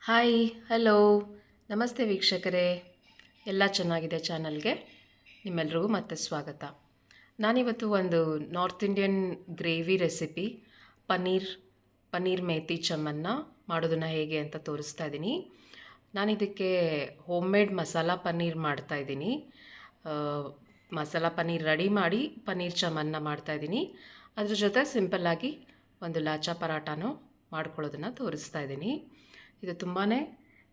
Hi hello ನಮಸ್ತೆ ವೀಕ್ಷಕರೇ, ಎಲ್ಲ ಚೆನ್ನಾಗಿದೆ ಚಾನಲ್ಗೆ ನಿಮ್ಮೆಲ್ರಿಗೂ ಮತ್ತೆ ಸ್ವಾಗತ. ನಾನಿವತ್ತು ಒಂದು north Indian gravy recipe paneer methi ಚಮ್ಮನ್ನ ಮಾಡೋದನ್ನು ಹೇಗೆ ಅಂತ ತೋರಿಸ್ತಾ ಇದ್ದೀನಿ. ನಾನಿದಕ್ಕೆ ಹೋಮ್ ಮೇಡ್ ಮಸಾಲ ಪನ್ನೀರ್ ಮಾಡ್ತಾಯಿದ್ದೀನಿ. ಮಸಾಲ ಪನ್ನೀರ್ ರೆಡಿ ಮಾಡಿ ಪನ್ನೀರ್ ಚಮ್ಮನ್ನ ಮಾಡ್ತಾಯಿದ್ದೀನಿ. ಅದ್ರ ಜೊತೆ ಸಿಂಪಲ್ಲಾಗಿ ಒಂದು ಲಾಚಾ ಪರಾಟಾನೂ ಮಾಡ್ಕೊಳ್ಳೋದನ್ನು ತೋರಿಸ್ತಾ ಇದ್ದೀನಿ. ಇದು ತುಂಬಾ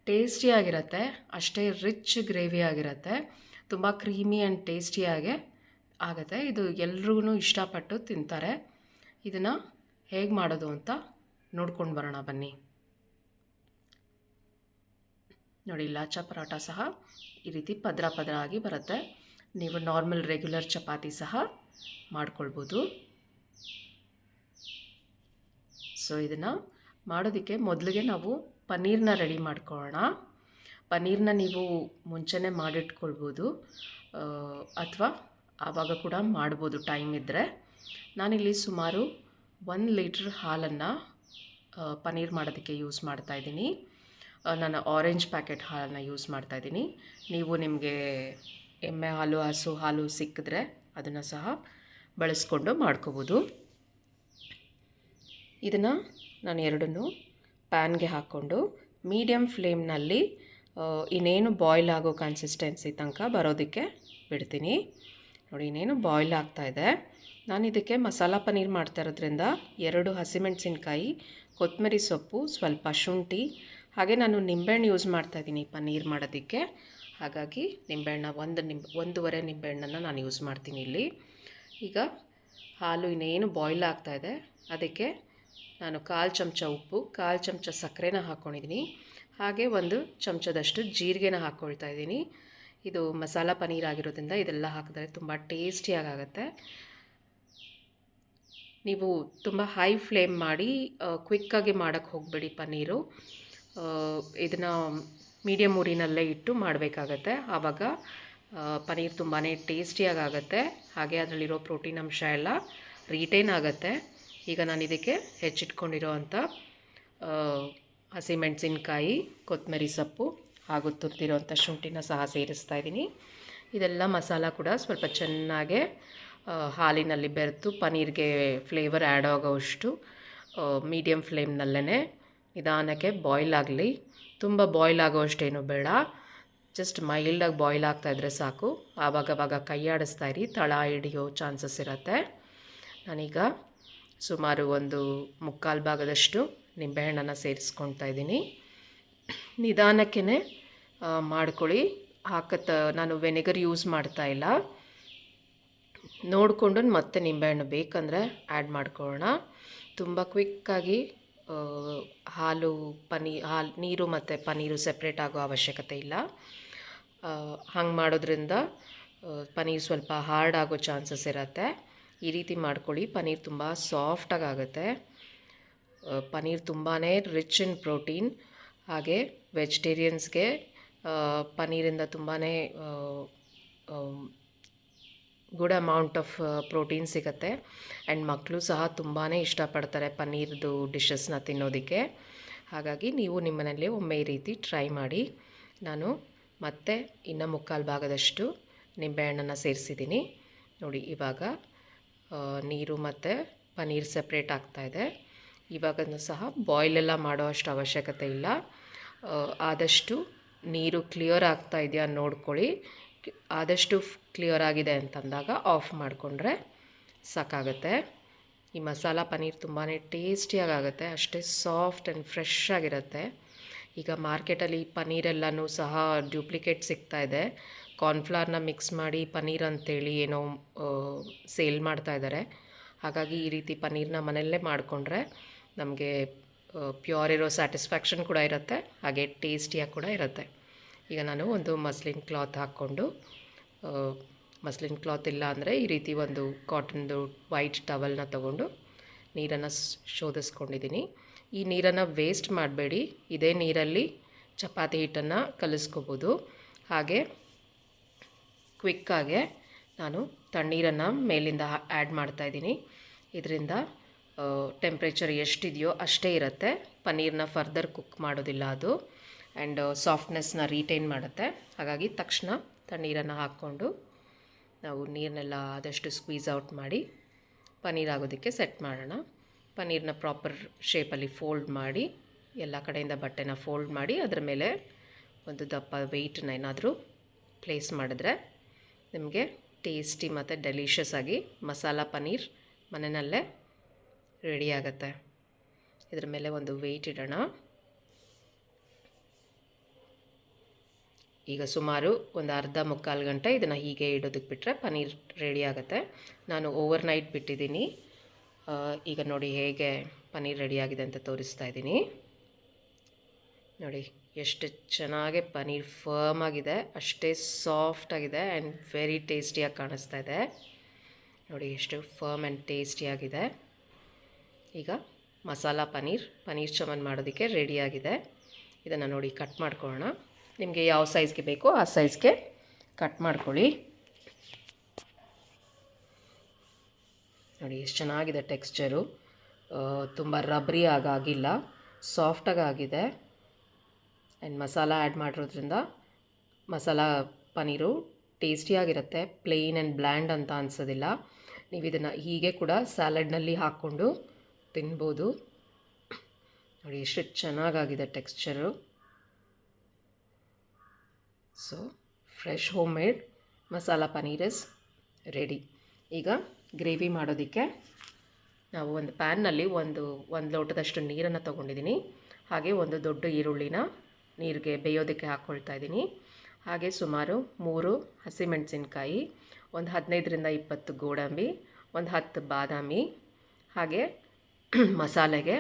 ಟೇಸ್ಟಿಯಾಗಿರುತ್ತೆ, ಅಷ್ಟೇ ರಿಚ್ ಗ್ರೇವಿ ಆಗಿರುತ್ತೆ, ತುಂಬ ಕ್ರೀಮಿ ಆ್ಯಂಡ್ ಟೇಸ್ಟಿಯಾಗೆ ಆಗುತ್ತೆ. ಇದು ಎಲ್ರಿಗೂ ಇಷ್ಟಪಟ್ಟು ತಿಂತಾರೆ. ಇದನ್ನು ಹೇಗೆ ಮಾಡೋದು ಅಂತ ನೋಡ್ಕೊಂಡು ಬರೋಣ ಬನ್ನಿ. ನೋಡಿ, ಲಾಚಾ ಪರಾಟ ಸಹ ಈ ರೀತಿ ಪದ್ರ ಆಗಿ ಬರುತ್ತೆ. ನೀವು ನಾರ್ಮಲ್ ರೆಗ್ಯುಲರ್ ಚಪಾತಿ ಸಹ ಮಾಡ್ಕೊಳ್ಬೋದು. ಸೊ ಇದನ್ನು ಮಾಡೋದಕ್ಕೆ ಮೊದಲಿಗೆ ನಾವು ಪನ್ನೀರನ್ನ ರೆಡಿ ಮಾಡ್ಕೊಳ್ಳೋಣ. ಪನ್ನೀರನ್ನ ನೀವು ಮುಂಚೆನೇ ಮಾಡಿಟ್ಕೊಳ್ಬೋದು ಅಥವಾ ಆವಾಗ ಕೂಡ ಮಾಡ್ಬೋದು ಟೈಮ್ ಇದ್ದರೆ. ನಾನಿಲ್ಲಿ ಸುಮಾರು 1 ಲೀಟ್ರ್ ಹಾಲನ್ನು ಪನ್ನೀರ್ ಮಾಡೋದಕ್ಕೆ ಯೂಸ್ ಮಾಡ್ತಾಯಿದ್ದೀನಿ. ನಾನು ಆರೆಂಜ್ ಪ್ಯಾಕೆಟ್ ಹಾಲನ್ನು ಯೂಸ್ ಮಾಡ್ತಾಯಿದ್ದೀನಿ. ನೀವು ನಿಮಗೆ ಎಮ್ಮೆ ಹಾಲು, ಹಸು ಹಾಲು ಸಿಕ್ಕಿದ್ರೆ ಅದನ್ನು ಸಹ ಬಳಸ್ಕೊಂಡು ಮಾಡ್ಕೋಬೋದು. ಇದನ್ನು ನಾನು ಎರಡನ್ನೂ ಪ್ಯಾನ್ಗೆ ಹಾಕ್ಕೊಂಡು ಮೀಡಿಯಮ್ ಫ್ಲೇಮ್ನಲ್ಲಿ ಇನ್ನೇನು ಬಾಯ್ಲ್ ಆಗೋ ಕನ್ಸಿಸ್ಟೆನ್ಸಿ ತನಕ ಬರೋದಕ್ಕೆ ಬಿಡ್ತೀನಿ. ನೋಡಿ, ಇನ್ನೇನು ಬಾಯ್ಲ್ ಆಗ್ತಾಯಿದೆ. ನಾನು ಇದಕ್ಕೆ ಮಸಾಲ ಪನ್ನೀರ್ ಮಾಡ್ತಾ ಇರೋದ್ರಿಂದ 2 ಹಸಿಮೆಣಸಿನ್ಕಾಯಿ, ಕೊತ್ತಂಬರಿ ಸೊಪ್ಪು, ಸ್ವಲ್ಪ ಶುಂಠಿ, ಹಾಗೆ ನಾನು ನಿಂಬೆಹಣ್ಣು ಯೂಸ್ ಮಾಡ್ತಾಯಿದ್ದೀನಿ ಪನ್ನೀರ್ ಮಾಡೋದಕ್ಕೆ. ಹಾಗಾಗಿ ನಿಂಬೆಹಣ್ಣ ಒಂದೂವರೆ ನಿಂಬೆಹಣ್ಣನ್ನು ನಾನು ಯೂಸ್ ಮಾಡ್ತೀನಿ ಇಲ್ಲಿ. ಈಗ ಹಾಲು ಇನ್ನೇನು ಬಾಯ್ಲ್ ಆಗ್ತಾಯಿದೆ. ಅದಕ್ಕೆ ನಾನು 1/4 ಚಮಚ ಉಪ್ಪು, 1/4 ಚಮಚ ಸಕ್ಕರೆನ ಹಾಕ್ಕೊಂಡಿದ್ದೀನಿ. ಹಾಗೆ 1 ಚಮಚದಷ್ಟು ಜೀರಿಗೆನ ಹಾಕ್ಕೊಳ್ತಾ ಇದ್ದೀನಿ. ಇದು ಮಸಾಲ ಪನ್ನೀರ್ ಆಗಿರೋದ್ರಿಂದ ಇದೆಲ್ಲ ಹಾಕಿದ್ರೆ ತುಂಬ ಟೇಸ್ಟಿಯಾಗುತ್ತೆ. ನೀವು ತುಂಬ ಹೈ ಫ್ಲೇಮ್ ಮಾಡಿ ಕ್ವಿಕ್ಕಾಗಿ ಮಾಡೋಕ್ಕೆ ಹೋಗಬೇಡಿ. ಪನ್ನೀರು ಇದನ್ನು ಮೀಡಿಯಮ್ ಉರಿನಲ್ಲೇ ಇಟ್ಟು ಮಾಡಬೇಕಾಗತ್ತೆ. ಆವಾಗ ಪನ್ನೀರ್ ತುಂಬಾ ಟೇಸ್ಟಿಯಾಗುತ್ತೆ. ಹಾಗೆ ಅದರಲ್ಲಿರೋ ಪ್ರೋಟೀನ್ ಅಂಶ ಎಲ್ಲ ರಿಟೈನ್ ಆಗುತ್ತೆ. ಈಗ ನಾನು ಇದಕ್ಕೆ ಹೆಚ್ಚಿಟ್ಕೊಂಡಿರೋ ಅಂಥ ಹಸಿಮೆಣಸಿನ್ಕಾಯಿ, ಕೊತ್ತಂಬರಿ ಸೊಪ್ಪು ಹಾಗೂ ತುರಿದಿರೋ ಅಂಥ ಶುಂಠಿನ ಸಹ ಸೇರಿಸ್ತಾ ಇದ್ದೀನಿ. ಇದೆಲ್ಲ ಮಸಾಲ ಕೂಡ ಸ್ವಲ್ಪ ಚೆನ್ನಾಗೆ ಹಾಲಿನಲ್ಲಿ ಬೆರೆತು ಪನ್ನೀರ್ಗೆ ಫ್ಲೇವರ್ ಆ್ಯಡ್ ಆಗೋವಷ್ಟು ಮೀಡಿಯಮ್ ಫ್ಲೇಮ್ನಲ್ಲೇ ನಿಧಾನಕ್ಕೆ ಬಾಯ್ಲ್ ಆಗಲಿ. ತುಂಬ ಬಾಯ್ಲ್ ಆಗೋವಷ್ಟೇನು ಬೇಡ, ಜಸ್ಟ್ ಮೈಲ್ಡಾಗಿ ಬಾಯ್ಲ್ ಆಗ್ತಾಯಿದ್ರೆ ಸಾಕು. ಆವಾಗವಾಗ ಕೈ ಆಡಿಸ್ತಾ ಇರಿ, ತಳ ಹಿಡಿಯೋ ಚಾನ್ಸಸ್ ಇರುತ್ತೆ. ನಾನೀಗ ಸುಮಾರು 1/4 ಭಾಗದಷ್ಟು ನಿಂಬೆಹಣ್ಣನ್ನು ಸೇರಿಸ್ಕೊಳ್ತಾ ಇದ್ದೀನಿ. ನಿಧಾನಕ್ಕೇ ಮಾಡ್ಕೊಳ್ಳಿ. ನಾನು ವೆನಿಗರ್ ಯೂಸ್ ಮಾಡ್ತಾ ಇಲ್ಲ. ನೋಡಿಕೊಂಡು ಮತ್ತೆ ನಿಂಬೆಹಣ್ಣು ಬೇಕಂದರೆ ಆ್ಯಡ್ ಮಾಡ್ಕೊಳ್ಳೋಣ. ತುಂಬ ಕ್ವಿಕ್ಕಾಗಿ ಹಾಲು ನೀರು ಮತ್ತು ಪನ್ನೀರು ಸೆಪ್ರೇಟ್ ಆಗೋ ಅವಶ್ಯಕತೆ ಇಲ್ಲ. ಹಂಗೆ ಮಾಡೋದ್ರಿಂದ ಪನ್ನೀರ್ ಸ್ವಲ್ಪ ಹಾರ್ಡ್ ಆಗೋ ಚಾನ್ಸಸ್ ಇರುತ್ತೆ. ಈ ರೀತಿ ಮಾಡ್ಕೊಳ್ಳಿ. ಪನ್ನೀರ್ ತುಂಬ ಸಾಫ್ಟಾಗಿ ಆಗುತ್ತೆ. ಪನ್ನೀರ್ ತುಂಬಾ ರಿಚ್ ಇನ್ ಪ್ರೋಟೀನ್. ಹಾಗೆ ವೆಜಿಟೇರಿಯನ್ಸ್ಗೆ ಪನ್ನೀರಿಂದ ತುಂಬಾ ಗುಡ್ ಅಮೌಂಟ್ ಆಫ್ ಪ್ರೋಟೀನ್ ಸಿಗುತ್ತೆ. ಆ್ಯಂಡ್ ಮಕ್ಕಳು ಸಹ ತುಂಬಾ ಇಷ್ಟಪಡ್ತಾರೆ ಪನ್ನೀರ್ದು ಡಿಶಸ್ನ ತಿನ್ನೋದಕ್ಕೆ. ಹಾಗಾಗಿ ನೀವು ನಿಮ್ಮನೇಲಿ ಒಮ್ಮೆ ಈ ರೀತಿ ಟ್ರೈ ಮಾಡಿ. ನಾನು ಮತ್ತೆ ಇನ್ನು 3/4 ಭಾಗದಷ್ಟು ನಿಂಬೆಹಣ್ಣನ್ನು ಸೇರಿಸಿದ್ದೀನಿ. ನೋಡಿ, ಇವಾಗ ನೀರು ಮತ್ತು ಪನ್ನೀರ್ ಸೆಪ್ರೇಟ್ ಆಗ್ತಾಯಿದೆ. ಇವಾಗಲೂ ಸಹ ಬಾಯ್ಲೆಲ್ಲ ಮಾಡೋ ಅಷ್ಟು ಅವಶ್ಯಕತೆ ಇಲ್ಲ. ಆದಷ್ಟು ನೀರು ಕ್ಲಿಯರ್ ಆಗ್ತಾ ಇದೆಯಾ ನೋಡ್ಕೊಳ್ಳಿ. ಆದಷ್ಟು ಕ್ಲಿಯರ್ ಆಗಿದೆ ಅಂತಂದಾಗ ಆಫ್ ಮಾಡಿಕೊಂಡ್ರೆ ಸಾಕಾಗುತ್ತೆ. ಈ ಮಸಾಲ ಪನ್ನೀರ್ ತುಂಬಾ ಟೇಸ್ಟಿಯಾಗುತ್ತೆ, ಅಷ್ಟೇ ಸಾಫ್ಟ್ ಆ್ಯಂಡ್ ಫ್ರೆಶ್ ಆಗಿರುತ್ತೆ. ಈಗ ಮಾರ್ಕೆಟಲ್ಲಿ ಪನ್ನೀರೆಲ್ಲನೂ ಸಹ ಡ್ಯೂಪ್ಲಿಕೇಟ್ ಸಿಗ್ತಾಯಿದೆ. ಕಾರ್ನ್ಫ್ಲವರ್ನ ಮಿಕ್ಸ್ ಮಾಡಿ ಪನ್ನೀರ್ ಅಂತೇಳಿ ಏನೋ ಸೇಲ್ ಮಾಡ್ತಾಯಿದ್ದಾರೆ. ಹಾಗಾಗಿ ಈ ರೀತಿ ಪನ್ನೀರ್ನ ಮನೆಯಲ್ಲೇ ಮಾಡಿಕೊಂಡ್ರೆ ನಮಗೆ ಪ್ಯೂರ್ ಇರೋ ಸ್ಯಾಟಿಸ್ಫ್ಯಾಕ್ಷನ್ ಕೂಡ ಇರುತ್ತೆ, ಹಾಗೆ ಟೇಸ್ಟಿಯಾಗಿ ಕೂಡ ಇರುತ್ತೆ. ಈಗ ನಾನು ಒಂದು ಮಸ್ಲಿನ್ ಕ್ಲಾತ್ ಹಾಕ್ಕೊಂಡು, ಮಸ್ಲಿನ್ ಕ್ಲಾತ್ ಇಲ್ಲ ಅಂದರೆ ಈ ರೀತಿ ಒಂದು ಕಾಟನ್ದು ವೈಟ್ ಟವಲ್ನ ತೊಗೊಂಡು ನೀರನ್ನು ಶೋಧಿಸ್ಕೊಂಡಿದ್ದೀನಿ. ಈ ನೀರನ್ನು ವೇಸ್ಟ್ ಮಾಡಬೇಡಿ. ಇದೇ ನೀರಲ್ಲಿ ಚಪಾತಿ ಹಿಟ್ಟನ್ನು ಕಲಿಸ್ಕೋಬೋದು. ಹಾಗೆ ಕ್ವಿಕ್ಕಾಗೆ ನಾನು ತಣ್ಣೀರನ್ನು ಮೇಲಿಂದ ಆ್ಯಡ್ ಮಾಡ್ತಾಯಿದ್ದೀನಿ. ಇದರಿಂದ ಟೆಂಪ್ರೇಚರ್ ಎಷ್ಟಿದೆಯೋ ಅಷ್ಟೇ ಇರುತ್ತೆ. ಪನ್ನೀರ್ನ ಫರ್ದರ್ ಕುಕ್ ಮಾಡೋದಿಲ್ಲ ಅದು, ಆ್ಯಂಡ್ ಸಾಫ್ಟ್ನೆಸ್ನ ರಿಟೈನ್ ಮಾಡುತ್ತೆ. ಹಾಗಾಗಿ ತಕ್ಷಣ ತಣ್ಣೀರನ್ನು ಹಾಕ್ಕೊಂಡು ನಾವು ನೀರನ್ನೆಲ್ಲ ಆದಷ್ಟು ಸ್ಕ್ವೀಸ್ ಔಟ್ ಮಾಡಿ ಪನ್ನೀರ್ ಆಗೋದಕ್ಕೆ ಸೆಟ್ ಮಾಡೋಣ. ಪನ್ನೀರನ್ನ ಪ್ರಾಪರ್ ಶೇಪಲ್ಲಿ ಫೋಲ್ಡ್ ಮಾಡಿ, ಎಲ್ಲ ಕಡೆಯಿಂದ ಬಟ್ಟೆನ ಫೋಲ್ಡ್ ಮಾಡಿ ಅದರ ಮೇಲೆ ಒಂದು ದಪ್ಪ ವೆಯ್ಟನ್ನ ಏನಾದರೂ ಪ್ಲೇಸ್ ಮಾಡಿದ್ರೆ ನಿಮಗೆ ಟೇಸ್ಟಿ ಮತ್ತು ಡೆಲಿಷಿಯಸ್ ಆಗಿ ಮಸಾಲ ಪನ್ನೀರ್ ಮನೆಯಲ್ಲೇ ರೆಡಿ ಆಗುತ್ತೆ. ಇದ್ರ ಮೇಲೆ ಒಂದು ವೆಯ್ಟ್ ಇಡೋಣ. ಈಗ ಸುಮಾರು ಒಂದು ಅರ್ಧ ಮುಕ್ಕಾಲು ಗಂಟೆ ಇದನ್ನು ಹೀಗೆ ಇಡೋದಕ್ಕೆ ಬಿಟ್ಟರೆ ಪನ್ನೀರ್ ರೆಡಿ ಆಗುತ್ತೆ. ನಾನು ಓವರ್ ನೈಟ್ ಬಿಟ್ಟಿದ್ದೀನಿ. ಈಗ ನೋಡಿ ಹೇಗೆ ಪನ್ನೀರ್ ರೆಡಿಯಾಗಿದೆ ಅಂತ ತೋರಿಸ್ತಾ ಇದ್ದೀನಿ. ನೋಡಿ ಎಷ್ಟು ಚೆನ್ನಾಗಿ ಪನ್ನೀರ್ ಫರ್ಮ್ ಆಗಿದೆ, ಅಷ್ಟೇ ಸಾಫ್ಟಾಗಿದೆ ಆ್ಯಂಡ್ ವೆರಿ ಟೇಸ್ಟಿಯಾಗಿ ಕಾಣಿಸ್ತಾ ಇದೆ. ನೋಡಿ ಎಷ್ಟು ಫರ್ಮ್ ಆ್ಯಂಡ್ ಟೇಸ್ಟಿಯಾಗಿದೆ. ಈಗ ಮಸಾಲ ಪನ್ನೀರ್ ಚಮನ್ ಮಾಡೋದಕ್ಕೆ ರೆಡಿಯಾಗಿದೆ. ಇದನ್ನು ನೋಡಿ ಕಟ್ ಮಾಡ್ಕೊಳ್ಳೋಣ. ನಿಮಗೆ ಯಾವ ಸೈಜ್ಗೆ ಬೇಕೋ ಆ ಸೈಜ್ಗೆ ಕಟ್ ಮಾಡ್ಕೊಳ್ಳಿ. ನೋಡಿ ಎಷ್ಟು ಚೆನ್ನಾಗಿದೆ ಟೆಕ್ಸ್ಚರು, ತುಂಬ ರಬ್ರಿ ಆಗಿಲ್ಲ, ಸಾಫ್ಟಾಗಿ ಆಗಿದೆ. ಆ್ಯಂಡ್ ಮಸಾಲ ಆ್ಯಡ್ ಮಾಡಿರೋದ್ರಿಂದ ಮಸಾಲ ಪನ್ನೀರು ಟೇಸ್ಟಿಯಾಗಿರುತ್ತೆ, ಪ್ಲೇನ್ ಆ್ಯಂಡ್ ಬ್ಲ್ಯಾಂಡ್ ಅಂತ ಅನಿಸೋದಿಲ್ಲ. ನೀವು ಇದನ್ನು ಹೀಗೆ ಕೂಡ ಸ್ಯಾಲಡ್ನಲ್ಲಿ ಹಾಕ್ಕೊಂಡು ತಿನ್ಬೋದು. ನೋಡಿ ಎಷ್ಟು ಚೆನ್ನಾಗಾಗಿದೆ texture. So fresh home made masala paneer is ready. ಈಗ ಗ್ರೇವಿ ಮಾಡೋದಕ್ಕೆ ನಾವು ಒಂದು ಪ್ಯಾನ್ನಲ್ಲಿ ಒಂದು ಲೋಟದಷ್ಟು ನೀರನ್ನು ತೊಗೊಂಡಿದ್ದೀನಿ. ಹಾಗೆ ಒಂದು ದೊಡ್ಡ ಈರುಳ್ಳಿನ ನೀರಿಗೆ ಬೇಯೋದಕ್ಕೆ ಹಾಕ್ಕೊಳ್ತಾ ಇದ್ದೀನಿ. ಹಾಗೆ ಸುಮಾರು 3 ಹಸಿಮೆಣಸಿನ್ಕಾಯಿ, ಒಂದು 15ರಿಂದ 20 ಗೋಡಂಬಿ, ಒಂದು 10 ಬಾದಾಮಿ, ಹಾಗೆ ಮಸಾಲೆಗೆ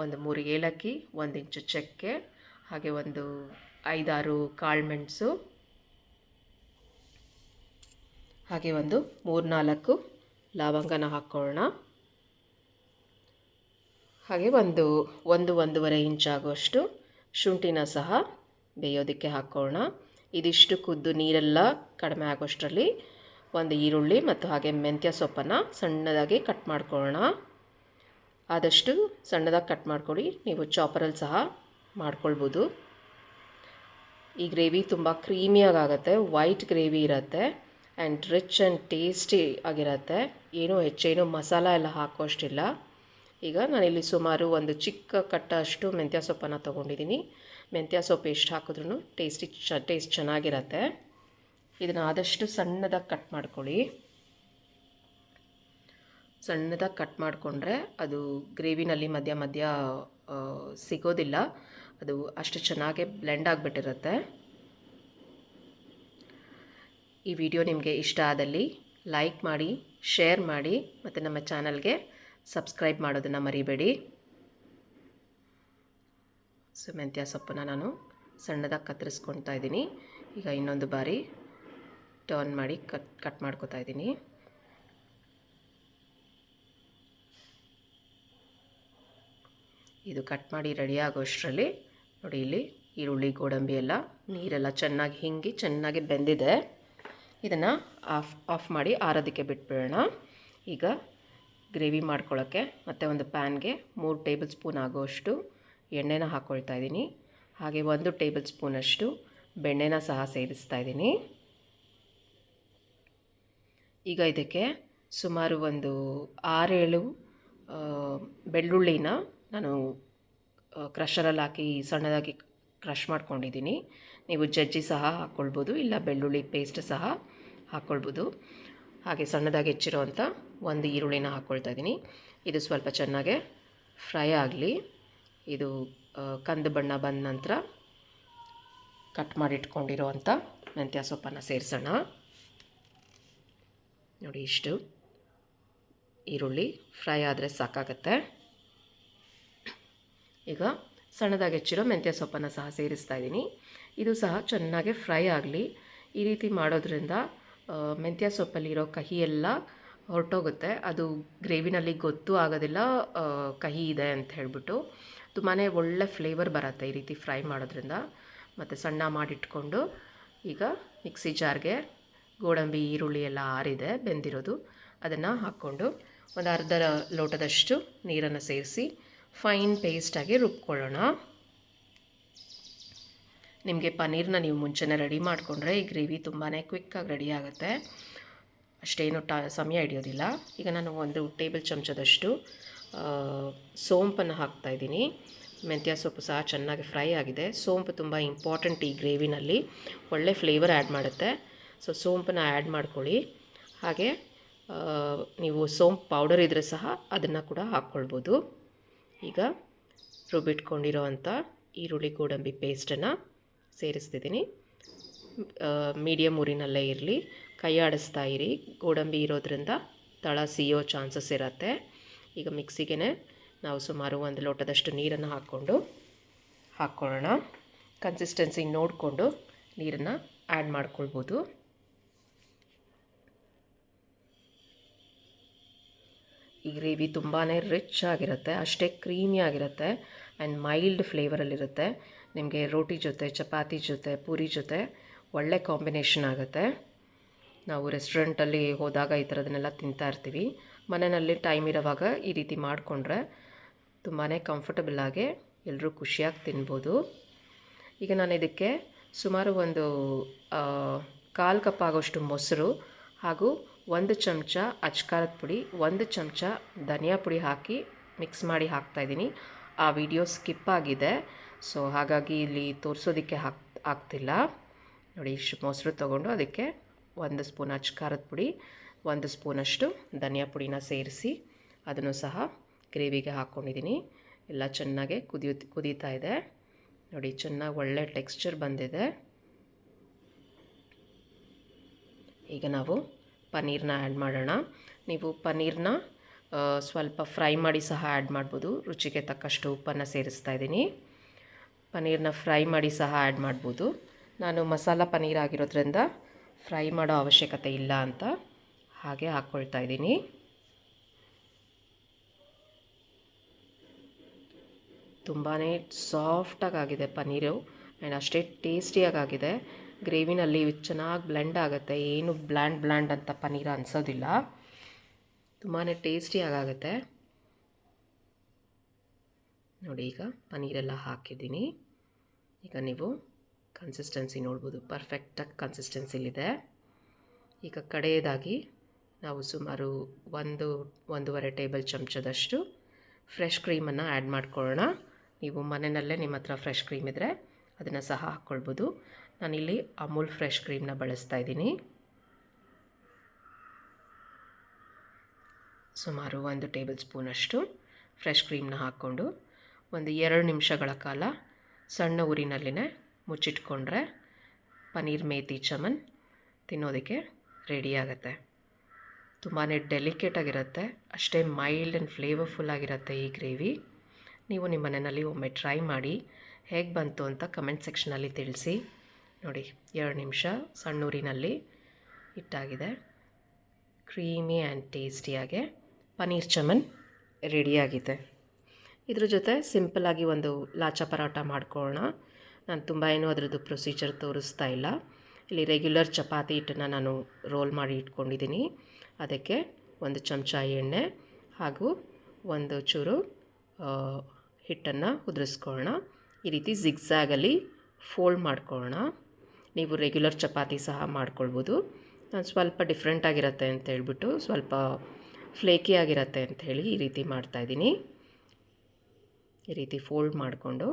ಒಂದು 3 ಏಲಕ್ಕಿ, 1 ಇಂಚು ಚಕ್ಕೆ, ಹಾಗೆ ಒಂದು 5-6 ಕಾಳುಮೆಣಸು, ಹಾಗೆ ಒಂದು 3-4 ಲವಂಗನ ಹಾಕ್ಕೊಳ್ಳೋಣ. ಹಾಗೆ ಒಂದು 1-1.5 ಇಂಚಾಗುವಷ್ಟು ಶುಂಠಿನ ಸಹ ಬೇಯೋದಕ್ಕೆ ಹಾಕ್ಕೊಳ್ಳೋಣ. ಇದಿಷ್ಟು ಕುದ್ದು ನೀರೆಲ್ಲ ಕಡಿಮೆ ಆಗೋಷ್ಟರಲ್ಲಿ ಒಂದು ಈರುಳ್ಳಿ ಮತ್ತು ಹಾಗೆ ಮೆಂತ್ಯ ಸೊಪ್ಪನ್ನು ಸಣ್ಣದಾಗಿ ಕಟ್ ಮಾಡ್ಕೊಳ್ಳೋಣ. ಆದಷ್ಟು ಸಣ್ಣದಾಗಿ ಕಟ್ ಮಾಡ್ಕೊಳ್ಳಿ. ನೀವು ಚಾಪರಲ್ಲಿ ಸಹ ಮಾಡ್ಕೊಳ್ಬೋದು. ಈ ಗ್ರೇವಿ ತುಂಬ ಕ್ರೀಮಿಯಾಗುತ್ತೆ, ವೈಟ್ ಗ್ರೇವಿ ಇರುತ್ತೆ ಆ್ಯಂಡ್ ರಿಚ್ ಆ್ಯಂಡ್ ಟೇಸ್ಟಿ ಆಗಿರುತ್ತೆ. ಹೆಚ್ಚೇನು ಮಸಾಲ ಎಲ್ಲ ಹಾಕೋಷ್ಟಿಲ್ಲ. ಈಗ ನಾನಿಲ್ಲಿ ಸುಮಾರು ಒಂದು ಚಿಕ್ಕ ಕಟ್ಟ ಅಷ್ಟು ಮೆಂತ್ಯ ಸೊಪ್ಪನ್ನು ತೊಗೊಂಡಿದ್ದೀನಿ. ಮೆಂತ್ಯ ಸೊಪ್ಪು ಎಷ್ಟು ಹಾಕಿದ್ರೂ ಟೇಸ್ಟ್ ಚೆನ್ನಾಗಿರುತ್ತೆ. ಇದನ್ನು ಆದಷ್ಟು ಸಣ್ಣದಾಗಿ ಕಟ್ ಮಾಡ್ಕೊಳ್ಳಿ. ಸಣ್ಣದಾಗಿ ಕಟ್ ಮಾಡಿಕೊಂಡ್ರೆ ಅದು ಗ್ರೇವಿನಲ್ಲಿ ಮಧ್ಯ ಸಿಗೋದಿಲ್ಲ, ಅದು ಅಷ್ಟು ಚೆನ್ನಾಗಿ ಬ್ಲೆಂಡ್ ಆಗಿಬಿಟ್ಟಿರುತ್ತೆ. ಈ ವಿಡಿಯೋ ನಿಮಗೆ ಇಷ್ಟ ಆದಲ್ಲಿ ಲೈಕ್ ಮಾಡಿ, ಶೇರ್ ಮಾಡಿ ಮತ್ತು ನಮ್ಮ ಚಾನಲ್ಗೆ ಸಬ್ಸ್ಕ್ರೈಬ್ ಮಾಡೋದನ್ನು ಮರಿಬೇಡಿ. ಸೊ ಮೆಂತ್ಯ ಸೊಪ್ಪನ್ನು ನಾನು ಸಣ್ಣದಾಗಿ ಕತ್ತರಿಸ್ಕೊಳ್ತಾ ಇದ್ದೀನಿ. ಈಗ ಇನ್ನೊಂದು ಬಾರಿ ಟರ್ನ್ ಮಾಡಿ ಕಟ್ ಮಾಡ್ಕೊತಾ ಇದ್ದೀನಿ. ಇದು ಕಟ್ ಮಾಡಿ ರೆಡಿ ಆಗೋಷ್ಟರಲ್ಲಿ ನೋಡಿ ಇಲ್ಲಿ ಈರುಳ್ಳಿ ಗೋಡಂಬಿ ಎಲ್ಲ ನೀರೆಲ್ಲ ಚೆನ್ನಾಗಿ ಹಿಂಗಿ ಚೆನ್ನಾಗಿ ಬೆಂದಿದೆ. ಇದನ್ನು ಆಫ್ ಮಾಡಿ ಆರೋದಕ್ಕೆ ಬಿಟ್ಬಿಡೋಣ. ಈಗ ಗ್ರೇವಿ ಮಾಡ್ಕೊಳ್ಳೋಕ್ಕೆ ಮತ್ತು ಒಂದು ಪ್ಯಾನ್ಗೆ 3 ಟೇಬಲ್ ಸ್ಪೂನ್ ಆಗೋಷ್ಟು ಎಣ್ಣೆನ ಹಾಕ್ಕೊಳ್ತಾ ಇದ್ದೀನಿ. ಹಾಗೆ 1 ಟೇಬಲ್ ಸ್ಪೂನಷ್ಟು ಬೆಣ್ಣೆನ ಸಹ ಸೇರಿಸ್ತಾ ಇದ್ದೀನಿ. ಈಗ ಇದಕ್ಕೆ ಸುಮಾರು ಒಂದು 6-7 ಬೆಳ್ಳುಳ್ಳಿನ ನಾನು ಕ್ರಷರಲ್ಲಿ ಹಾಕಿ ಸಣ್ಣದಾಗಿ ಕ್ರಷ್ ಮಾಡ್ಕೊಂಡಿದ್ದೀನಿ. ನೀವು ಜಜ್ಜಿ ಸಹ ಹಾಕ್ಕೊಳ್ಬೋದು, ಇಲ್ಲ ಬೆಳ್ಳುಳ್ಳಿ ಪೇಸ್ಟ್ ಸಹ ಹಾಕ್ಕೊಳ್ಬೋದು. ಹಾಗೆ ಸಣ್ಣದಾಗಿ ಹೆಚ್ಚಿರೋವಂಥ 1 ಈರುಳ್ಳಿನ ಹಾಕ್ಕೊಳ್ತಾ ಇದ್ದೀನಿ. ಇದು ಸ್ವಲ್ಪ ಚೆನ್ನಾಗೆ ಫ್ರೈ ಆಗಲಿ. ಇದು ಕಂದು ಬಣ್ಣ ಬಂದ ನಂತರ ಕಟ್ ಮಾಡಿಟ್ಕೊಂಡಿರೋವಂಥ ಮೆಂತ್ಯ ಸೊಪ್ಪನ್ನು ಸೇರಿಸೋಣ. ನೋಡಿ ಇಷ್ಟು ಈರುಳ್ಳಿ ಫ್ರೈ ಆದರೆ ಸಾಕಾಗತ್ತೆ. ಈಗ ಸಣ್ಣದಾಗಿ ಹೆಚ್ಚಿರೋ ಮೆಂತ್ಯ ಸೊಪ್ಪನ್ನು ಸಹ ಸೇರಿಸ್ತಾ ಇದ್ದೀನಿ. ಇದು ಸಹ ಚೆನ್ನಾಗಿ ಫ್ರೈ ಆಗಲಿ. ಈ ರೀತಿ ಮಾಡೋದ್ರಿಂದ ಮೆಂತ್ಯ ಸೊಪ್ಪಲ್ಲಿರೋ ಕಹಿ ಎಲ್ಲ ಹೊರಟೋಗುತ್ತೆ. ಅದು ಗ್ರೇವಿನಲ್ಲಿ ಗೊತ್ತೂ ಆಗೋದಿಲ್ಲ ಕಹಿ ಇದೆ ಅಂತ ಹೇಳಿಬಿಟ್ಟು. ತುಂಬಾ ಒಳ್ಳೆ ಫ್ಲೇವರ್ ಬರುತ್ತೆ ಈ ರೀತಿ ಫ್ರೈ ಮಾಡೋದ್ರಿಂದ. ಮತ್ತು ಸಣ್ಣ ಮಾಡಿಟ್ಕೊಂಡು ಈಗ ಮಿಕ್ಸಿ ಜಾರ್ಗೆ ಗೋಡಂಬಿ ಈರುಳ್ಳಿ ಎಲ್ಲ ಆರಿದೆ ಬೆಂದಿರೋದು, ಅದನ್ನು ಹಾಕ್ಕೊಂಡು ಒಂದು ಅರ್ಧ ಲೋಟದಷ್ಟು ನೀರನ್ನು ಸೇರಿಸಿ ಫೈನ್ ಪೇಸ್ಟಾಗಿ ರುಬ್ಕೊಳ್ಳೋಣ. ನಿಮಗೆ ಪನ್ನೀರನ್ನ ನೀವು ಮುಂಚೆನೇ ರೆಡಿ ಮಾಡಿಕೊಂಡ್ರೆ ಈ ಗ್ರೇವಿ ತುಂಬಾ ಕ್ವಿಕ್ಕಾಗಿ ರೆಡಿ ಆಗುತ್ತೆ, ಅಷ್ಟೇನು ಸಮಯ ಹಿಡಿಯೋದಿಲ್ಲ. ಈಗ ನಾನು 1 ಟೇಬಲ್ ಚಮಚದಷ್ಟು ಸೋಂಪನ್ನು ಹಾಕ್ತಾಯಿದ್ದೀನಿ. ಮೆಂತ್ಯ ಸೊಪ್ಪು ಸಹ ಚೆನ್ನಾಗಿ ಫ್ರೈ ಆಗಿದೆ. ಸೋಂಪು ತುಂಬ ಇಂಪಾರ್ಟೆಂಟ್ ಈ ಗ್ರೇವಿನಲ್ಲಿ, ಒಳ್ಳೆ ಫ್ಲೇವರ್ ಆ್ಯಡ್ ಮಾಡುತ್ತೆ. ಸೊ ಸೋಂಪನ್ನು ಆ್ಯಡ್ ಮಾಡ್ಕೊಳ್ಳಿ. ಹಾಗೆ ನೀವು ಸೋಂಪು ಪೌಡರ್ ಇದ್ದರೆ ಸಹ ಅದನ್ನು ಕೂಡ ಹಾಕ್ಕೊಳ್ಬೋದು. ಈಗ ರುಬ್ಬಿಟ್ಕೊಂಡಿರೋ ಅಂಥ ಈರುಳ್ಳಿ ಗೋಡಂಬಿ ಪೇಸ್ಟನ್ನು ಸೇರಿಸ್ತಿದ್ದೀನಿ. ಮೀಡಿಯಮ್ ಊರಿನಲ್ಲೇ ಇರಲಿ, ಕೈ ಆಡಿಸ್ತಾ ಇರಿ. ಗೋಡಂಬಿ ಇರೋದ್ರಿಂದ ತಳ ಸಿಯೋ ಚಾನ್ಸಸ್ ಇರುತ್ತೆ. ಈಗ ಮಿಕ್ಸಿಗೆ ನಾವು ಸುಮಾರು 1 ಲೋಟದಷ್ಟು ನೀರನ್ನು ಹಾಕ್ಕೊಳ್ಳೋಣ. ಕನ್ಸಿಸ್ಟೆನ್ಸಿ ನೋಡಿಕೊಂಡು ನೀರನ್ನು ಆ್ಯಡ್ ಮಾಡ್ಕೊಳ್ಬೋದು. ಈ ಗ್ರೇವಿ ತುಂಬಾ ರಿಚ್ ಆಗಿರುತ್ತೆ, ಅಷ್ಟೇ ಕ್ರೀಮಿ ಆಗಿರುತ್ತೆ ಆ್ಯಂಡ್ ಮೈಲ್ಡ್ ಫ್ಲೇವರಲ್ಲಿರುತ್ತೆ. ನಿಮಗೆ ರೋಟಿ ಜೊತೆ, ಚಪಾತಿ ಜೊತೆ, ಪೂರಿ ಜೊತೆ ಒಳ್ಳೆ ಕಾಂಬಿನೇಷನ್ ಆಗುತ್ತೆ. ನಾವು ರೆಸ್ಟೋರೆಂಟಲ್ಲಿ ಹೋದಾಗ ಈ ಥರದನ್ನೆಲ್ಲ ತಿಂತಾ ಇರ್ತೀವಿ. ಮನೆಯಲ್ಲಿ ಟೈಮ್ ಇರೋವಾಗ ಈ ರೀತಿ ಮಾಡಿಕೊಂಡ್ರೆ ತುಂಬಾ ಕಂಫರ್ಟಬಲಾಗಿ ಎಲ್ಲರೂ ಖುಷಿಯಾಗಿ ತಿನ್ಬೋದು. ಈಗ ನಾನು ಇದಕ್ಕೆ ಸುಮಾರು ಒಂದು 1/4 ಕಪ್ ಆಗೋಷ್ಟು ಮೊಸರು ಹಾಗೂ 1 ಚಮಚ ಅಚ್ಕಾರದ ಪುಡಿ, 1 ಚಮಚ ಧನಿಯಾ ಪುಡಿ ಹಾಕಿ ಮಿಕ್ಸ್ ಮಾಡಿ ಹಾಕ್ತಾಯಿದ್ದೀನಿ. ಆ ವಿಡಿಯೋ ಸ್ಕಿಪ್ ಆಗಿದೆ, ಸೊ ಹಾಗಾಗಿ ಇಲ್ಲಿ ತೋರಿಸೋದಕ್ಕೆ ಆಗ್ತಿಲ್ಲ. ನೋಡಿ, ಇಷ್ಟು ಮೊಸರು ತೊಗೊಂಡು ಅದಕ್ಕೆ 1 ಸ್ಪೂನ್ ಅಚ್ಕಾರದ ಪುಡಿ, 1 ಸ್ಪೂನಷ್ಟು ಧನಿಯಾ ಪುಡಿನ ಸೇರಿಸಿ ಅದನ್ನು ಸಹ ಗ್ರೇವಿಗೆ ಹಾಕ್ಕೊಂಡಿದ್ದೀನಿ. ಎಲ್ಲ ಚೆನ್ನಾಗೆ ಕುದೀತಾ ಇದೆ. ನೋಡಿ, ಚೆನ್ನಾಗಿ ಒಳ್ಳೆ ಟೆಕ್ಸ್ಚರ್ ಬಂದಿದೆ. ಈಗ ನಾವು ಪನ್ನೀರನ್ನ ಆ್ಯಡ್ ಮಾಡೋಣ. ನೀವು ಪನ್ನೀರನ್ನ ಸ್ವಲ್ಪ ಫ್ರೈ ಮಾಡಿ ಸಹ ಆ್ಯಡ್ ಮಾಡ್ಬೋದು. ರುಚಿಗೆ ತಕ್ಕಷ್ಟು ಉಪ್ಪನ್ನು ಸೇರಿಸ್ತಾ ಇದ್ದೀನಿ. ಪನ್ನೀರನ್ನ ಫ್ರೈ ಮಾಡಿ ಸಹ ಆ್ಯಡ್ ಮಾಡ್ಬೋದು. ನಾನು ಮಸಾಲ ಪನ್ನೀರ್ ಆಗಿರೋದ್ರಿಂದ ಫ್ರೈ ಮಾಡೋ ಅವಶ್ಯಕತೆ ಇಲ್ಲ ಅಂತ ಹಾಗೆ ಹಾಕ್ಕೊಳ್ತಾ ಇದ್ದೀನಿ. ತುಂಬಾ ಸಾಫ್ಟಾಗಿದೆ ಪನ್ನೀರು ಆ್ಯಂಡ್ ಅಷ್ಟೇ ಟೇಸ್ಟಿಯಾಗಿದೆ. ಗ್ರೇವಿನಲ್ಲಿ ಚೆನ್ನಾಗಿ ಬ್ಲೆಂಡ್ ಆಗುತ್ತೆ, ಏನು ಬ್ಲ್ಯಾಂಡ್ ಅಂತ ಪನ್ನೀರ್ ಅನಿಸೋದಿಲ್ಲ. ತುಂಬಾ ಟೇಸ್ಟಿಯಾಗುತ್ತೆ. ನೋಡಿ, ಈಗ ಪನ್ನೀರೆಲ್ಲ ಹಾಕಿದ್ದೀನಿ. ಈಗ ನೀವು ಕನ್ಸಿಸ್ಟೆನ್ಸಿ ನೋಡ್ಬೋದು, ಪರ್ಫೆಕ್ಟಾಗಿ ಕನ್ಸಿಸ್ಟೆನ್ಸಿಲಿದೆ. ಈಗ ಕಡೆಯದಾಗಿ ನಾವು ಸುಮಾರು 1-1.5 ಟೇಬಲ್ ಚಮಚದಷ್ಟು ಫ್ರೆಶ್ ಕ್ರೀಮನ್ನು ಆ್ಯಡ್ ಮಾಡ್ಕೊಳ್ಳೋಣ. ನೀವು ಮನೆಯಲ್ಲೇ ನಿಮ್ಮ ಹತ್ರ ಫ್ರೆಶ್ ಕ್ರೀಮ್ ಇದ್ದರೆ ಅದನ್ನು ಸಹ ಹಾಕ್ಕೊಳ್ಬೋದು. ನಾನಿಲ್ಲಿ ಅಮೂಲ್ ಫ್ರೆಶ್ ಕ್ರೀಮ್ನ ಬಳಸ್ತಾ ಇದ್ದೀನಿ. ಸುಮಾರು 1 ಟೇಬಲ್ ಸ್ಪೂನಷ್ಟು ಫ್ರೆಶ್ ಕ್ರೀಮ್ನ ಹಾಕ್ಕೊಂಡು ಒಂದು 2 ನಿಮಿಷಗಳ ಕಾಲ ಸಣ್ಣ ಊರಿನಲ್ಲಿನೇ ಮುಚ್ಚಿಟ್ಕೊಂಡ್ರೆ ಪನ್ನೀರ್ ಮೇಥಿ ಚಮನ್ ತಿನ್ನೋದಕ್ಕೆ ರೆಡಿ ಆಗುತ್ತೆ. ತುಂಬಾ ಡೆಲಿಕೇಟಾಗಿರುತ್ತೆ, ಅಷ್ಟೇ ಮೈಲ್ಡ್ ಆ್ಯಂಡ್ ಫ್ಲೇವರ್ಫುಲ್ ಆಗಿರುತ್ತೆ ಈ ಗ್ರೇವಿ. ನೀವು ನಿಮ್ಮ ಮನೆಯಲ್ಲಿ ಒಮ್ಮೆ ಟ್ರೈ ಮಾಡಿ, ಹೇಗೆ ಬಂತು ಅಂತ ಕಮೆಂಟ್ ಸೆಕ್ಷನಲ್ಲಿ ತಿಳಿಸಿ. ನೋಡಿ, 2 ನಿಮಿಷ ಸಣ್ಣೂರಿನಲ್ಲಿ ಇಟ್ಟಾಗಿದೆ. ಕ್ರೀಮಿ ಆ್ಯಂಡ್ ಟೇಸ್ಟಿಯಾಗೆ ಪನ್ನೀರ್ ಚಮನ್ ರೆಡಿಯಾಗಿದೆ. ಇದ್ರ ಜೊತೆ ಸಿಂಪಲ್ಲಾಗಿ ಒಂದು ಲಾಚಾ ಪರಾಟ ಮಾಡ್ಕೊಳ್ಳೋಣ. ನಾನು ತುಂಬ ಏನೂ ಅದರದ್ದು ಪ್ರೊಸೀಜರ್ ತೋರಿಸ್ತಾ ಇಲ್ಲ. ಇಲ್ಲಿ ರೆಗ್ಯುಲರ್ ಚಪಾತಿ ಹಿಟ್ಟನ್ನು ನಾನು ರೋಲ್ ಮಾಡಿ ಇಟ್ಕೊಂಡಿದ್ದೀನಿ. ಅದಕ್ಕೆ 1 ಚಮಚ ಎಣ್ಣೆ ಹಾಗೂ 1 ಚೂರು ಹಿಟ್ಟನ್ನು ಉದುರಿಸ್ಕೊಳ್ಳೋಣ. ಈ ರೀತಿ ಜಿಗ್ಝ್ಯಾಗಲ್ಲಿ ಫೋಲ್ಡ್ ಮಾಡ್ಕೊಳ್ಳೋಣ. ನೀವು ರೆಗ್ಯುಲರ್ ಚಪಾತಿ ಸಹ ಮಾಡ್ಕೊಳ್ಬೋದು. ನಾನು ಸ್ವಲ್ಪ ಡಿಫ್ರೆಂಟಾಗಿರುತ್ತೆ ಅಂತ ಹೇಳ್ಬಿಟ್ಟು, ಸ್ವಲ್ಪ ಫ್ಲೇಕಿ ಆಗಿರುತ್ತೆ ಅಂಥೇಳಿ ಈ ರೀತಿ ಮಾಡ್ತಾಯಿದ್ದೀನಿ. ಈ ರೀತಿ ಫೋಲ್ಡ್ ಮಾಡಿಕೊಂಡು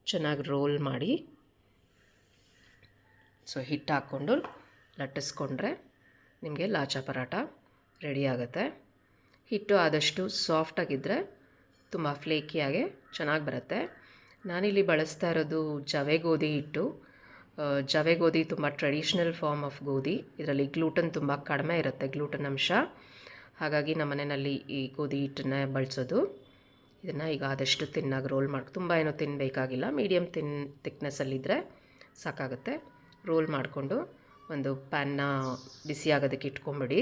ಚೆನ್ನಾಗಿ ರೋಲ್ ಮಾಡಿ, ಸೊ ಹಿಟ್ಟು ಹಾಕ್ಕೊಂಡು ಲಟ್ಟಿಸ್ಕೊಂಡ್ರೆ ನಿಮಗೆ ಲಾಚಾ ಪರಾಟ ರೆಡಿ ಆಗುತ್ತೆ. ಹಿಟ್ಟು ಆದಷ್ಟು ಸಾಫ್ಟಾಗಿದ್ದರೆ ತುಂಬ ಫ್ಲೇಕಿಯಾಗೆ ಚೆನ್ನಾಗಿ ಬರುತ್ತೆ. ನಾನಿಲ್ಲಿ ಬಳಸ್ತಾ ಇರೋದು ಜವೆ ಗೋಧಿ ಹಿಟ್ಟು. ಜವೆ ಗೋಧಿ ತುಂಬ ಟ್ರೆಡಿಷ್ನಲ್ ಫಾರ್ಮ್ ಆಫ್ ಗೋಧಿ. ಇದರಲ್ಲಿ ಗ್ಲೂಟನ್ ತುಂಬ ಕಡಿಮೆ ಇರುತ್ತೆ, ಗ್ಲೂಟನ್ ಅಂಶ. ಹಾಗಾಗಿ ನಮ್ಮ ಮನೆಯಲ್ಲಿ ಈ ಗೋಧಿ ಹಿಟ್ಟನ್ನೇ ಬಳಸೋದು. ಇದನ್ನು ಈಗ ಆದಷ್ಟು ತಿನ್ನಾಗಿ ರೋಲ್ ಮಾಡಿ, ತುಂಬ ಏನೋ ತಿನ್ನಬೇಕಾಗಿಲ್ಲ, ಮೀಡಿಯಮ್ ತಿಕ್ನೆಸ್ಸಲ್ಲಿದ್ದರೆ ಸಾಕಾಗುತ್ತೆ. ರೋಲ್ ಮಾಡಿಕೊಂಡು ಒಂದು ಪ್ಯಾನ್ನ ಬಿಸಿ ಆಗೋದಕ್ಕೆ ಇಟ್ಕೊಂಬಿಡಿ.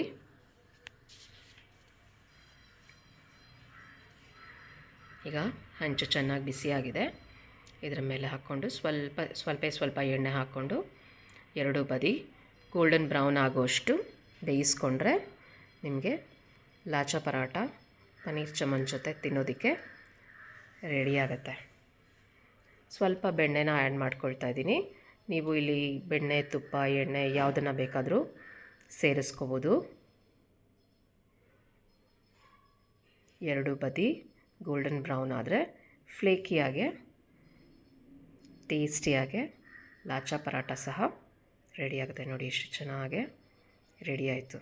ಈಗ ಹಂಚು ಚೆನ್ನಾಗಿ ಬಿಸಿಯಾಗಿದೆ. ಇದರ ಮೇಲೆ ಹಾಕ್ಕೊಂಡು ಸ್ವಲ್ಪ ಎಣ್ಣೆ ಹಾಕ್ಕೊಂಡು 2 ಬದಿ ಗೋಲ್ಡನ್ ಬ್ರೌನ್ ಆಗೋಷ್ಟು ಬೇಯಿಸ್ಕೊಂಡ್ರೆ ನಿಮಗೆ ಲಾಚಾ ಪರಾಟ ಪನ್ನೀರ್ ಚಮನ್ ಜೊತೆ ತಿನ್ನೋದಕ್ಕೆ ರೆಡಿ ಆಗುತ್ತೆ. ಸ್ವಲ್ಪ ಬೆಣ್ಣೆನ ಆ್ಯಡ್ ಮಾಡ್ಕೊಳ್ತಾ ಇದ್ದೀನಿ. ನೀವು ಇಲ್ಲಿ ಬೆಣ್ಣೆ, ತುಪ್ಪ, ಎಣ್ಣೆ ಯಾವುದನ್ನು ಬೇಕಾದರೂ ಸೇರಿಸ್ಕೋಬೋದು. ಎರಡು ಬದಿ ಗೋಲ್ಡನ್ ಬ್ರೌನ್ ಆದರೆ ಫ್ಲೇಕಿಯಾಗೆ ಟೇಸ್ಟಿಯಾಗೆ ಲಾಚಾ ಪರಾಟ ಸಹ ರೆಡಿ ಆಗುತ್ತೆ. ನೋಡಿ ಎಷ್ಟು ಚೆನ್ನಾಗಿ ರೆಡಿ ಆಯಿತು.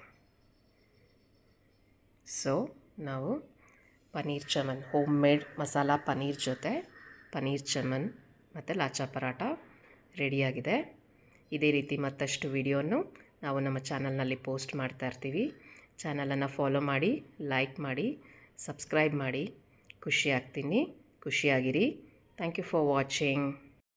ಸೊ ನಾವು ಪನ್ನೀರ್ ಚಮನ್, ಹೋಮ್ ಮೇಡ್ ಮಸಾಲ ಪನ್ನೀರ್ ಜೊತೆ ಪನ್ನೀರ್ ಚಮನ್ ಮತ್ತು ಲಾಚಾ ಪರಾಟ ರೆಡಿಯಾಗಿದೆ. ಇದೇ ರೀತಿ ಮತ್ತಷ್ಟು ವಿಡಿಯೋನು ನಾವು ನಮ್ಮ ಚಾನಲ್ನಲ್ಲಿ ಪೋಸ್ಟ್ ಮಾಡ್ತಾ ಇರ್ತೀವಿ. ಚಾನಲನ್ನು ಫಾಲೋ ಮಾಡಿ, ಲೈಕ್ ಮಾಡಿ, ಸಬ್ಸ್ಕ್ರೈಬ್ ಮಾಡಿ. ಖುಷಿಯಾಗಿರಿ. Thank you for watching.